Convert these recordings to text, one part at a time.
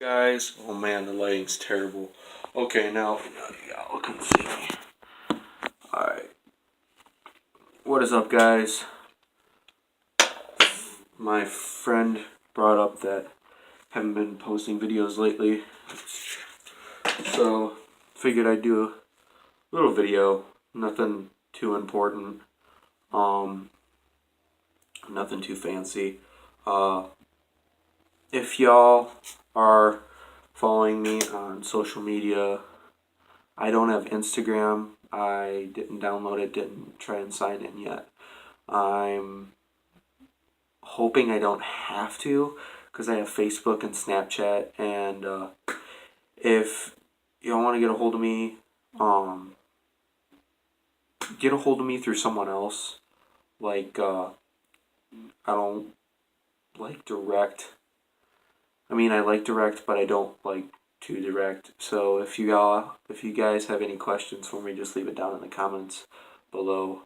Guys, oh man, the lighting's terrible. Okay, now y'all can see me. Alright, what is up, guys? My friend brought up that I haven't been posting videos lately, so figured I'd do a little video. Nothing too important, nothing too fancy. If y'all are following me on social media, I don't have Instagram. I didn't download it, didn't try and sign in yet. I'm hoping I don't have to because I have Facebook and Snapchat. And if y'all want to get a hold of me through someone else. Like, I don't like direct. I mean, I like direct, but I don't like to direct. So if you guys have any questions for me, just leave it down in the comments below.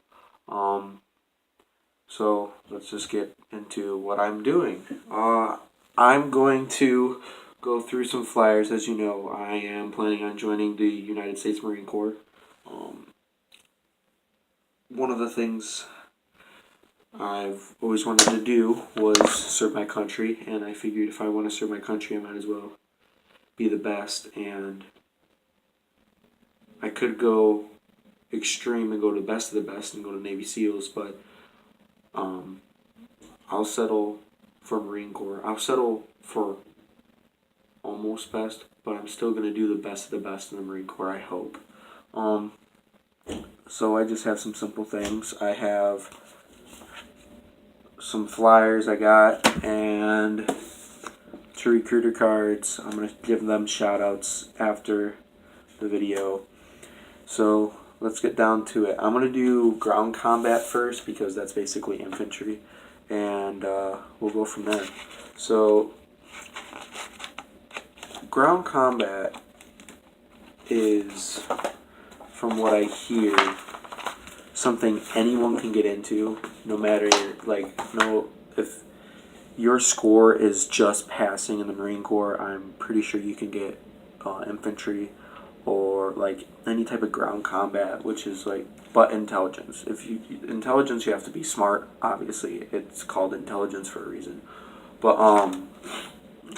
So let's just get into what I'm doing. I'm going to go through some flyers. As you know, I am planning on joining the United States Marine Corps. One of the things I've always wanted to do was serve my country, and I figured if I want to serve my country, I might as well be the best. And I could go extreme and go to the best of the best and go to Navy SEALs, but I'll settle for Marine Corps. I'll settle for almost best, but I'm still going to do the best of the best in the Marine Corps, I hope. So I just have some simple things. I have some flyers I got and 2 recruiter cards. I'm going to give them shout outs after the video. So let's get down to it. I'm going to do ground combat first because that's basically infantry, and we'll go from there. So ground combat is, from what I hear, something anyone can get into, no matter, if your score is just passing in the Marine Corps. I'm pretty sure you can get infantry or like any type of ground combat, which is but intelligence. Intelligence, you have to be smart. Obviously, it's called intelligence for a reason. But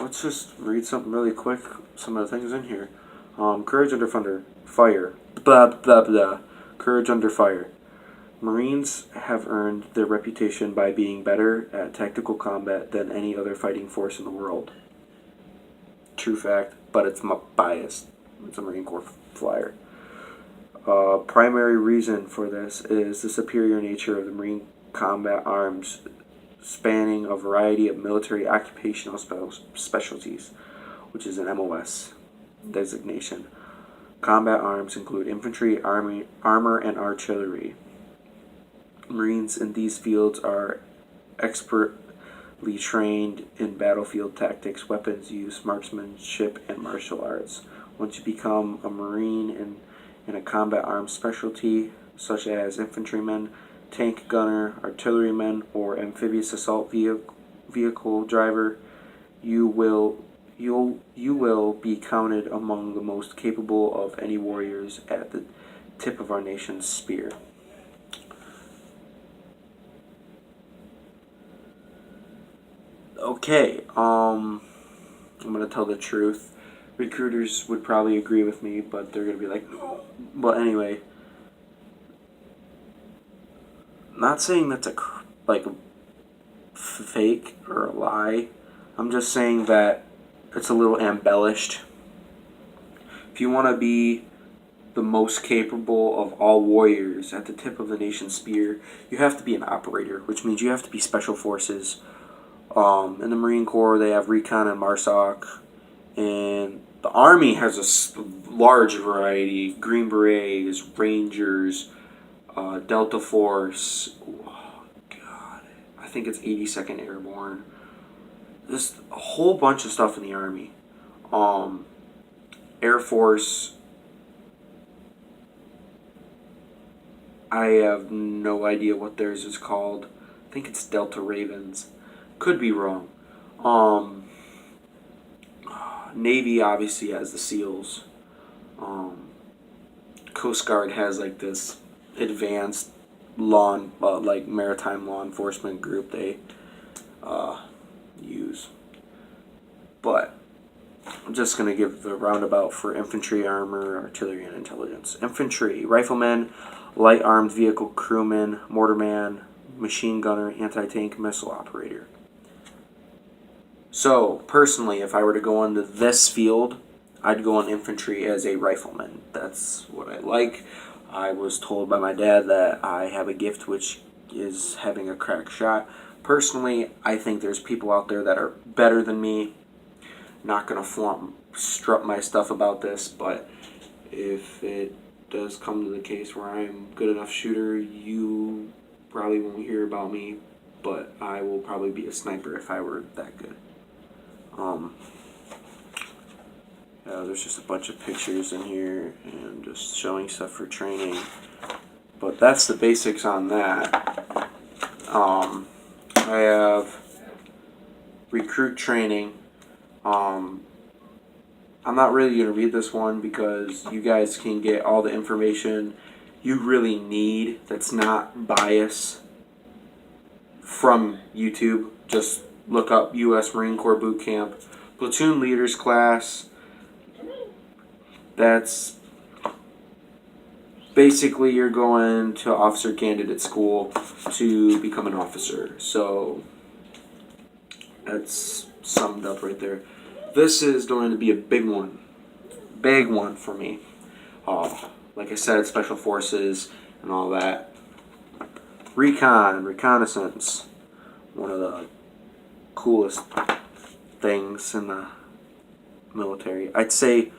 let's just read something really quick. Some of the things in here. Courage under fire. Blah blah blah. Courage under fire. Marines have earned their reputation by being better at tactical combat than any other fighting force in the world. True fact, but it's biased. It's a Marine Corps flyer. Primary reason for this is the superior nature of the Marine combat arms, spanning a variety of military occupational specialties, which is an MOS designation. Combat arms include infantry, armor, and artillery. Marines in these fields are expertly trained in battlefield tactics, weapons use, marksmanship, and martial arts. Once you become a Marine in a combat arms specialty, such as infantryman, tank gunner, artilleryman, or amphibious assault vehicle driver, you will be counted among the most capable of any warriors at the tip of our nation's spear. Okay, I'm gonna tell the truth. Recruiters would probably agree with me, but they're gonna be like, no. But anyway, not saying that's a fake or a lie. I'm just saying that it's a little embellished. If you want to be the most capable of all warriors at the tip of the nation's spear, you have to be an operator, which means you have to be special forces. In the Marine Corps, they have recon and MARSOC, and the Army has a large variety: Green Berets, Rangers, Delta Force. Oh God, I think it's 82nd Airborne. There's a whole bunch of stuff in the Army. Air Force, I have no idea what theirs is called. I think it's Delta Ravens. Could be wrong. Navy obviously has the SEALs. Coast Guard has like this advanced like maritime law enforcement group they use. But I'm just going to give the roundabout for infantry, armor, artillery, and intelligence. Infantry, rifleman, light armed vehicle crewman, mortarman, machine gunner, anti-tank missile operator. So, personally, if I were to go into this field, I'd go on infantry as a rifleman. That's what I like. I was told by my dad that I have a gift which is having a crack shot. Personally, I think there's people out there that are better than me. Not going to strut my stuff about this, but if it does come to the case where I'm a good enough shooter, you probably won't hear about me, but I will probably be a sniper if I were that good. There's just a bunch of pictures in here and just showing stuff for training, but that's the basics on that. I have recruit training. I'm not really going to read this one because you guys can get all the information you really need that's not bias from YouTube. Just look up U.S. Marine Corps Boot Camp, Platoon Leaders Class. That's basically you're going to officer candidate school to become an officer. So that's summed up right there. This is going to be a big one for me. Like I said, special forces and all that. Reconnaissance, one of the coolest things in the military. I'd say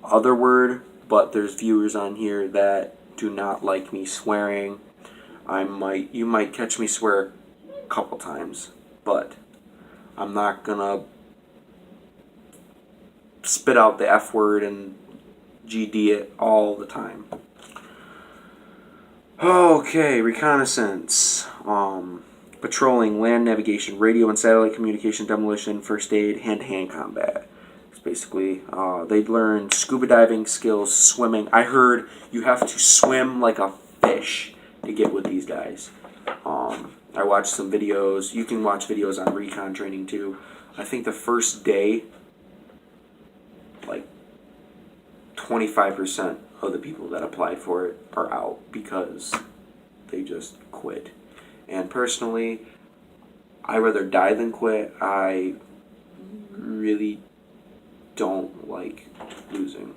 other word, but there's viewers on here that do not like me swearing. You might catch me swear a couple times, but I'm not gonna spit out the F word and GD it all the time. Okay, reconnaissance, patrolling, land navigation, radio and satellite communication, demolition, first aid, hand-to-hand combat. It's basically, they learn scuba diving skills, swimming. I heard you have to swim like a fish to get with these guys. I watched some videos. You can watch videos on recon training too. I think the first day, like 25% of the people that applied for it are out because they just quit. And personally, I'd rather die than quit. I really don't like losing.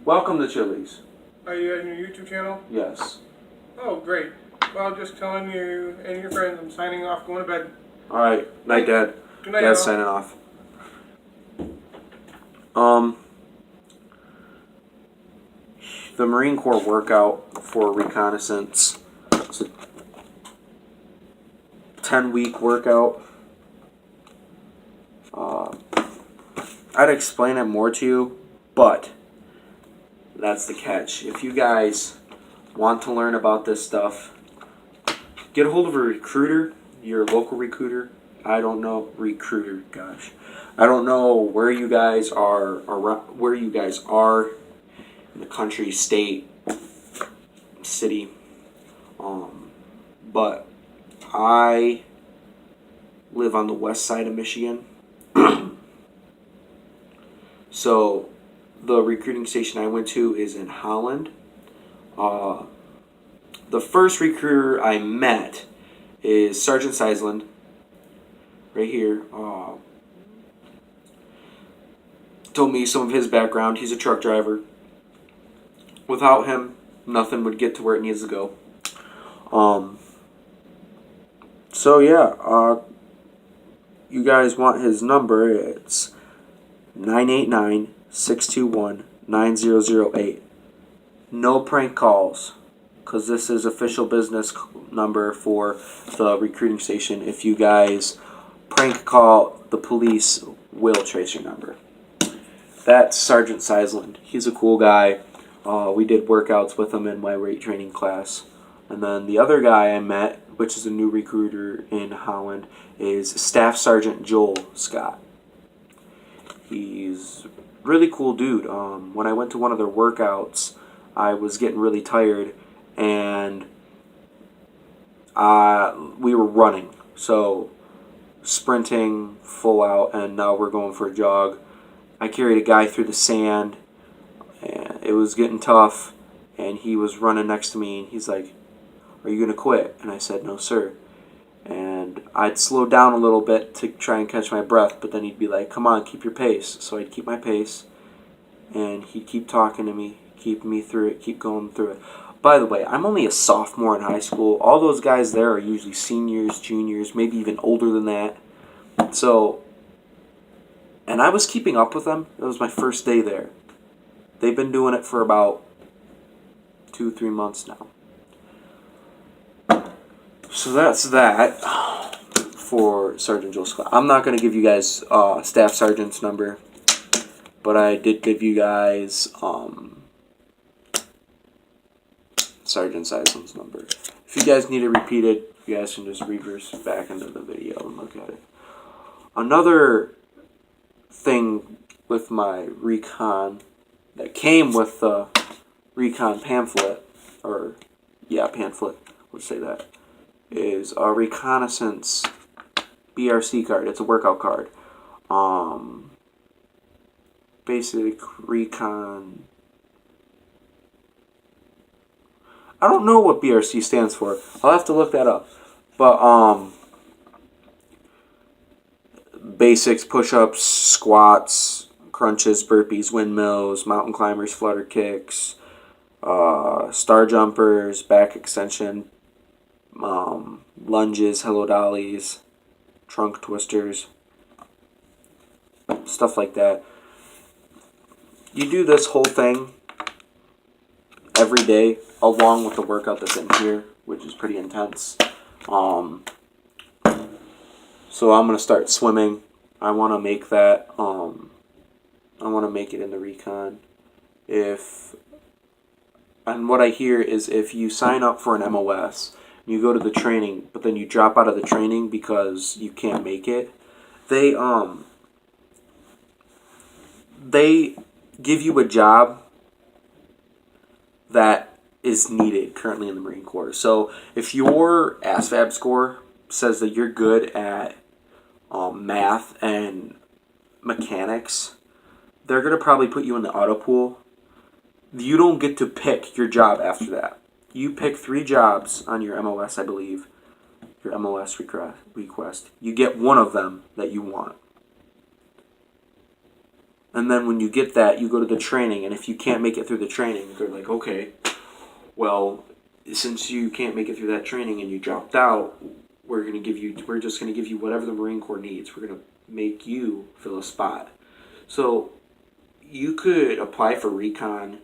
Welcome to Chili's. Are you on your YouTube channel? Yes. Oh, great. Well, just telling you and your friends I'm signing off, going to bed. Alright. Night, Dad. Good night, Dad's all. signing off. The Marine Corps workout for reconnaissance. It's a 10-week workout. I'd explain it more to you, but that's the catch. If you guys want to learn about this stuff, get a hold of a recruiter, your local recruiter. I don't know, gosh. I don't know where you guys are in the country, state, city. But I live on the west side of Michigan. So the recruiting station I went to is in Holland. The first recruiter I met is Sergeant Seisland, right here. Told me some of his background. He's a truck driver. Without him, nothing would get to where it needs to go. So yeah, you guys want his number? It's 989-621-9008. No prank calls, because this is official business number for the recruiting station. If you guys prank call, the police will trace your number. That's Sergeant Seisland. He's a cool guy. We did workouts with him in my weight training class. And then the other guy I met which is a new recruiter in Holland, is Staff Sergeant Joel Scott. He's really cool dude. When I went to one of their workouts, I was getting really tired, and we were running. So sprinting full out, and now we're going for a jog. I carried a guy through the sand, and it was getting tough, and he was running next to me, and he's like, "Are you going to quit?" And I said, "No, sir." And I'd slow down a little bit to try and catch my breath, but then he'd be like, "Come on, keep your pace." So I'd keep my pace, and he'd keep talking to me, keep me through it, keep going through it. By the way, I'm only a sophomore in high school. All those guys there are usually seniors, juniors, maybe even older than that. So, and I was keeping up with them. It was my first day there. They've been doing it for about 2-3 months now. So that's that for Sergeant Joel Scott. I'm not going to give you guys Staff Sergeant's number, but I did give you guys Sergeant Sislin's number. If you guys need it repeated, you guys can just reverse back into the video and look at it. Another thing with my recon that came with the recon pamphlet, pamphlet, let's say that, is a reconnaissance BRC card. It's a workout card. Basic recon. I don't know what BRC stands for. I'll have to look that up. But basics, push-ups, squats, crunches, burpees, windmills, mountain climbers, flutter kicks, star jumpers, back extension, lunges, hello dollies, trunk twisters, stuff like that. You do this whole thing every day along with the workout that's in here, which is pretty intense. So I'm going to start swimming. I want to make that, I want to make it in the recon. And what I hear is if you sign up for an MOS, you go to the training, but then you drop out of the training because you can't make it, they give you a job that is needed currently in the Marine Corps. So if your ASVAB score says that you're good at math and mechanics, they're going to probably put you in the auto pool. You don't get to pick your job after that. You pick 3 jobs on your MOS, I believe, your MOS request. You get one of them that you want. And then when you get that, you go to the training, and if you can't make it through the training, they're like, okay, well, since you can't make it through that training and you dropped out, we're just going to give you whatever the Marine Corps needs. We're going to make you fill a spot. So you could apply for recon,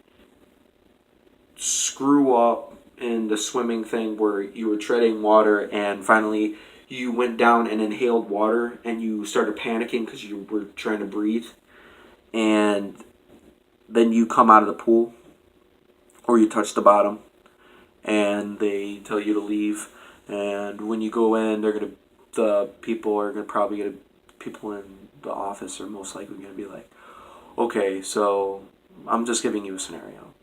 screw up in the swimming thing where you were treading water and finally you went down and inhaled water and you started panicking because you were trying to breathe, and then you come out of the pool or you touch the bottom and they tell you to leave, and when you go in, people in the office are most likely going to be like, okay, so I'm just giving you a scenario.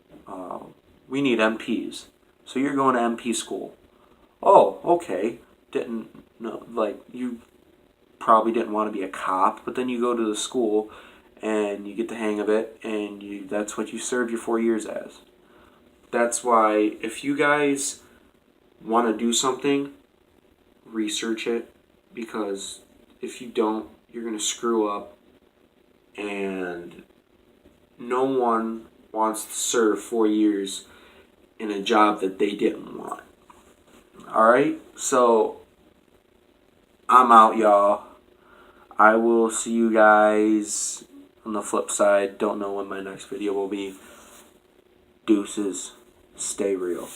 We need MPs. So you're going to MP school. Oh, okay. Didn't know, you probably didn't want to be a cop, but then you go to the school and you get the hang of it, and that's what you serve your 4 years as. That's why if you guys want to do something, research it, because if you don't, you're going to screw up, and no one wants to serve 4 years in a job that they didn't want. Alright, so I'm out, y'all. I will see you guys on the flip side. Don't know when my next video will be. Deuces. Stay real.